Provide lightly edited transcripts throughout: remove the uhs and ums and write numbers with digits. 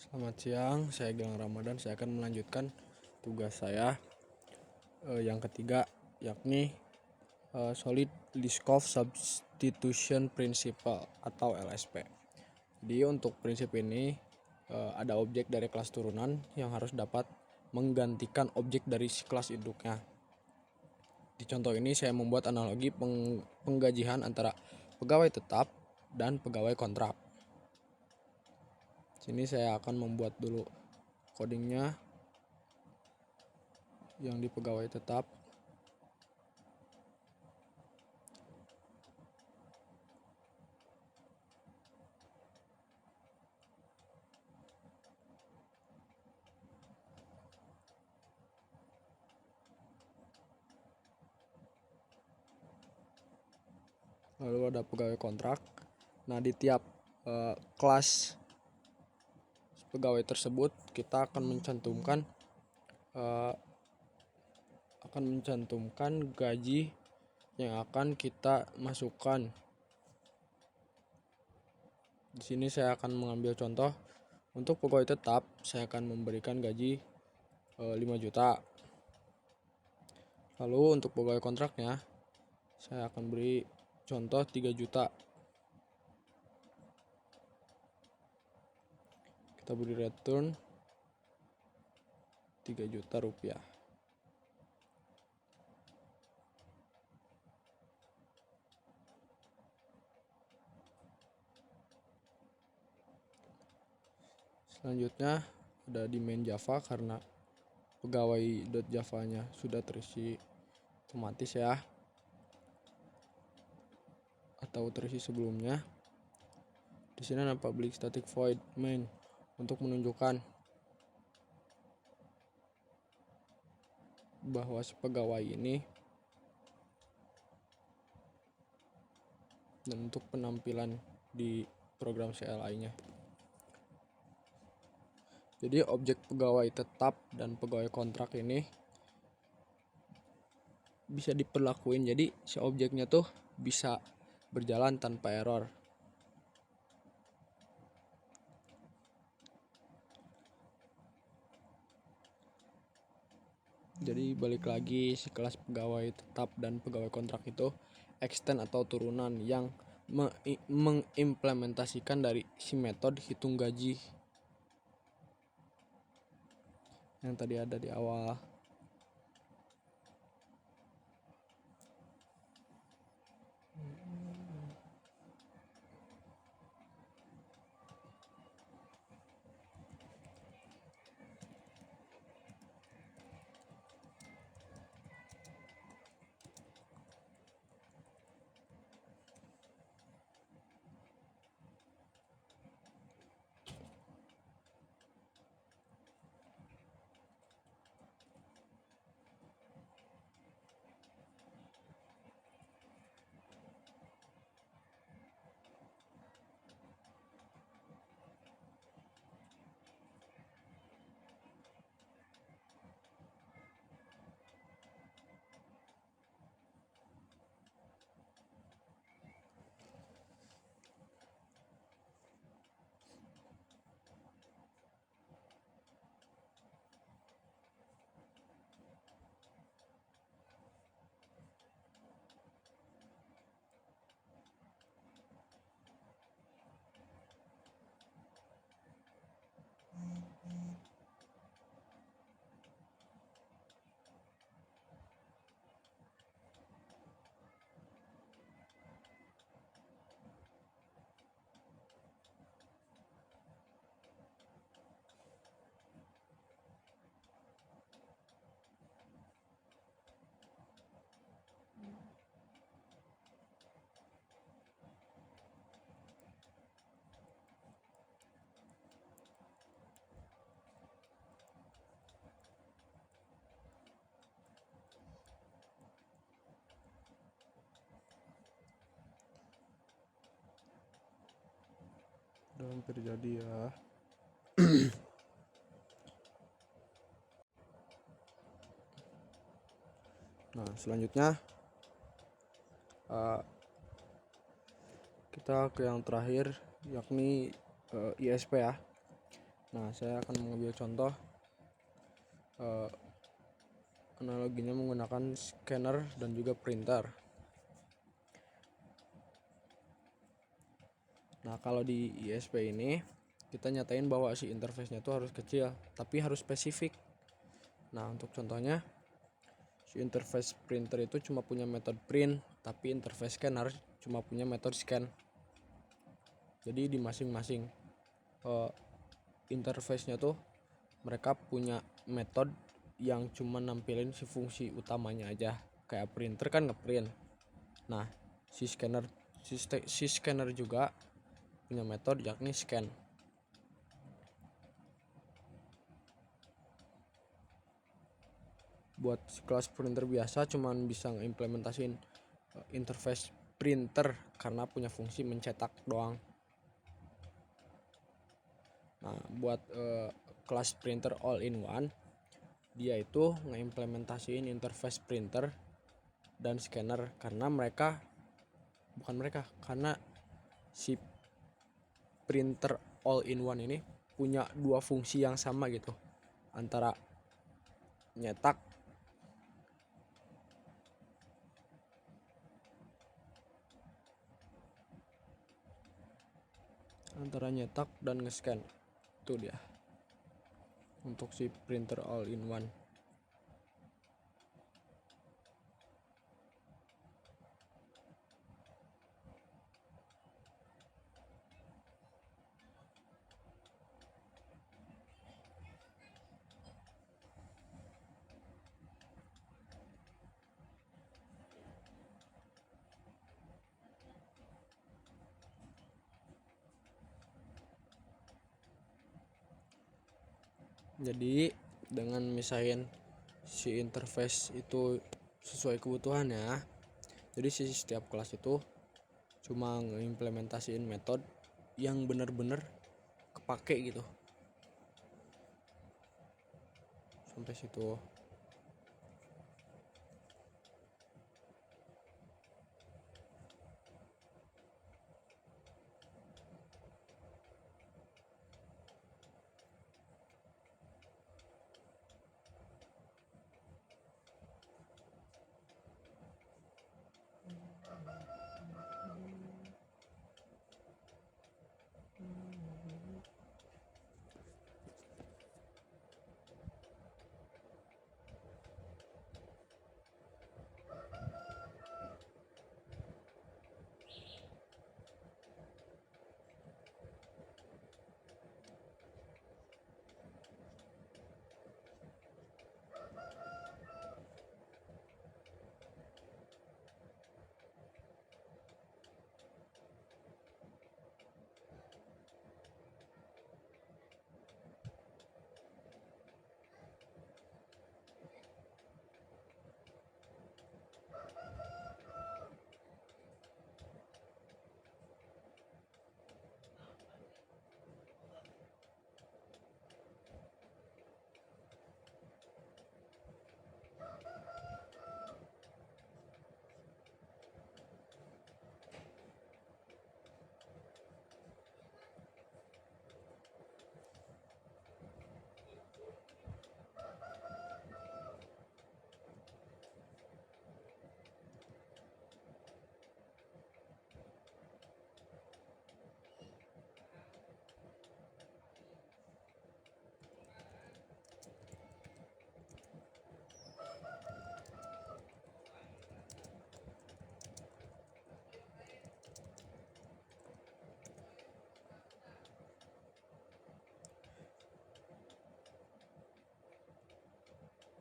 Selamat siang, saya Gilang Ramadan. Saya akan melanjutkan tugas saya yang ketiga, yakni Solid Liskov Substitution Principle atau LSP. Jadi untuk prinsip ini ada objek dari kelas turunan yang harus dapat menggantikan objek dari si kelas induknya. Di contoh ini saya membuat analogi penggajian antara pegawai tetap dan pegawai kontrak. Sini saya akan membuat dulu codingnya yang di pegawai tetap. Lalu ada pegawai kontrak. Nah, di tiap kelas pegawai tersebut kita akan mencantumkan gaji yang akan kita masukkan. Di sini saya akan mengambil contoh untuk pegawai tetap. Saya akan memberikan gaji 5 juta. Lalu untuk pegawai kontraknya saya akan beri contoh 3 juta. Kita beri return 3 juta rupiah. Selanjutnya ada di main Java karena pegawai.java-nya sudah terisi otomatis ya, atau terisi sebelumnya. Di sini ada public static void main untuk menunjukkan bahwa si pegawai ini, dan untuk penampilan di program CLI-nya. Jadi objek pegawai tetap dan pegawai kontrak ini bisa diperlakuin, jadi si objeknya tuh bisa berjalan tanpa error. Jadi balik lagi, si kelas pegawai tetap dan pegawai kontrak itu extend atau turunan yang mengimplementasikan dari si metode hitung gaji yang tadi ada di awal. Udah hampir jadi ya. Nah, selanjutnya kita ke yang terakhir, yakni ISP ya. Nah, saya akan mengambil contoh analoginya menggunakan scanner dan juga printer. Nah, kalau di ISP ini kita nyatain bahwa si interface-nya itu harus kecil, tapi harus spesifik. Nah, untuk contohnya, si interface printer itu cuma punya metode print, tapi interface scanner cuma punya metode scan. Jadi di masing-masing interface-nya tuh mereka punya metode yang cuma nampilin si fungsi utamanya aja. Kayak printer kan ngeprint. Nah, si scanner juga punya metode yakni scan. Buat kelas printer biasa cuman bisa ngimplementasiin interface printer karena punya fungsi mencetak doang. Nah, buat kelas printer all in one, dia itu ngeimplementasiin interface printer dan scanner karena karena si printer all in one ini punya dua fungsi yang sama gitu, antara nyetak dan nge-scan. Itu dia untuk si printer all in one. Jadi dengan misahin si interface itu sesuai kebutuhannya, jadi si setiap kelas itu cuma ngeimplementasiin metode yang bener-bener kepake gitu. Sampai situ.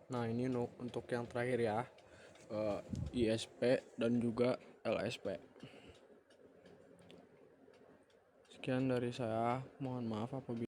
Nah, ini untuk yang terakhir ya, ISP dan juga LSP. Sekian dari saya, mohon maaf apabila